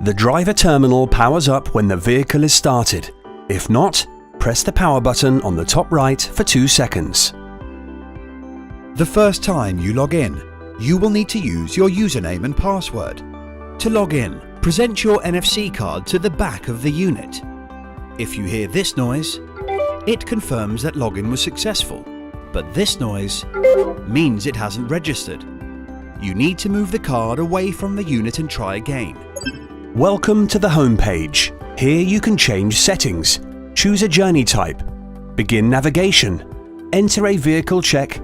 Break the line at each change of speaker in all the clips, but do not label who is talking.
The driver terminal powers up when the vehicle is started. If not, press the power button on the top right for 2 seconds.
The first time you log in, you will need to use your username and password. To log in, present your NFC card to the back of the unit. If you hear this noise, it confirms that login was successful, but this noise means it hasn't registered. You need to move the card away from the unit and try again.
Welcome to the home page. Here you can change settings, choose a journey type, begin navigation, enter a vehicle check,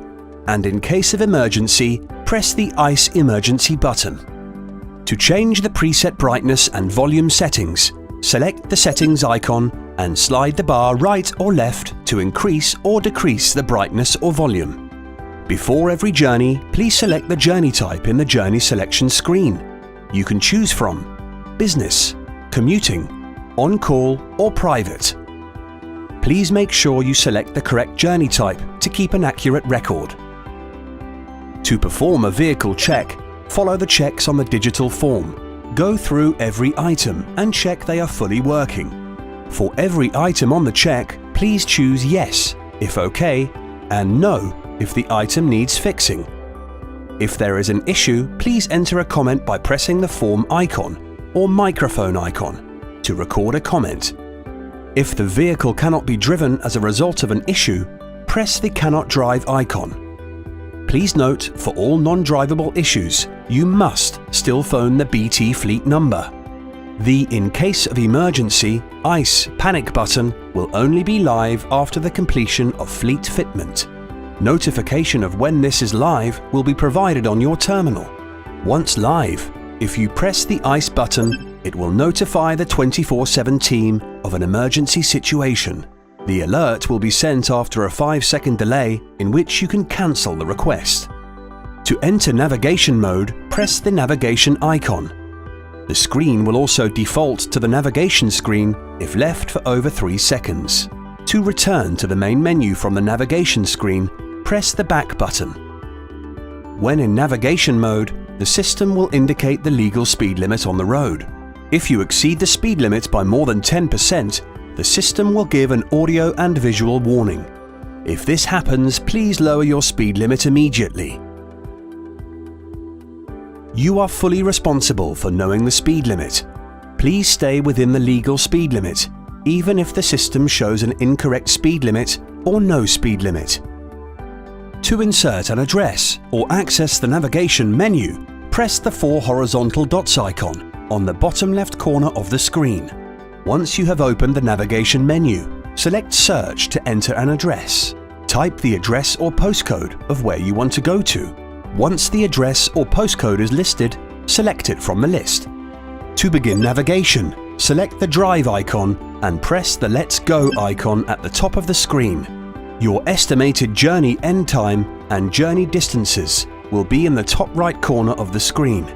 and in case of emergency, press the ICE emergency button. To change the preset brightness and volume settings, select the settings icon and slide the bar right or left to increase or decrease the brightness or volume. Before every journey, please select the journey type in the journey selection screen. You can choose from business, commuting, on-call or private. Please make sure you select the correct journey type to keep an accurate record. To perform a vehicle check, follow the checks on the digital form. Go through every item and check they are fully working. For every item on the check, please choose yes if okay and no if the item needs fixing. If there is an issue, please enter a comment by pressing the form icon or microphone icon to record a comment. If the vehicle cannot be driven as a result of an issue, press the cannot drive icon. Please note, for all non-drivable issues, you must still phone the BT fleet number. The in case of emergency, ICE panic button will only be live after the completion of fleet fitment. Notification of when this is live will be provided on your terminal. Once live, if you press the ICE button, it will notify the 24/7 team of an emergency situation. The alert will be sent after a 5-second delay in which you can cancel the request. To enter navigation mode, press the navigation icon. The screen will also default to the navigation screen if left for over 3 seconds. To return to the main menu from the navigation screen, press the back button. When in navigation mode, the system will indicate the legal speed limit on the road. If you exceed the speed limit by more than 10%, the system will give an audio and visual warning. If this happens, please lower your speed limit immediately. You are fully responsible for knowing the speed limit. Please stay within the legal speed limit, even if the system shows an incorrect speed limit or no speed limit. To insert an address or access the navigation menu, press the 4 horizontal dots icon on the bottom left corner of the screen. Once you have opened the navigation menu, select Search to enter an address. Type the address or postcode of where you want to go to. Once the address or postcode is listed, select it from the list. To begin navigation, select the Drive icon and press the Let's Go icon at the top of the screen. Your estimated journey end time and journey distances will be in the top right corner of the screen.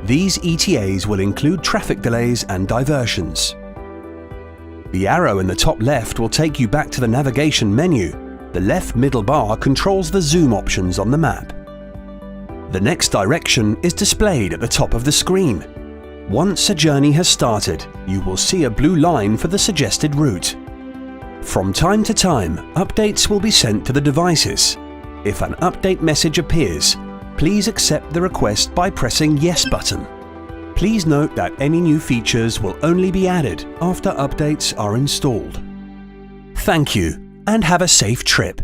These ETAs will include traffic delays and diversions. The arrow in the top left will take you back to the navigation menu. The left middle bar controls the zoom options on the map. The next direction is displayed at the top of the screen. Once a journey has started, you will see a blue line for the suggested route. From time to time, updates will be sent to the devices. If an update message appears, please accept the request by pressing Yes button. Please note that any new features will only be added after updates are installed. Thank you, and have a safe trip.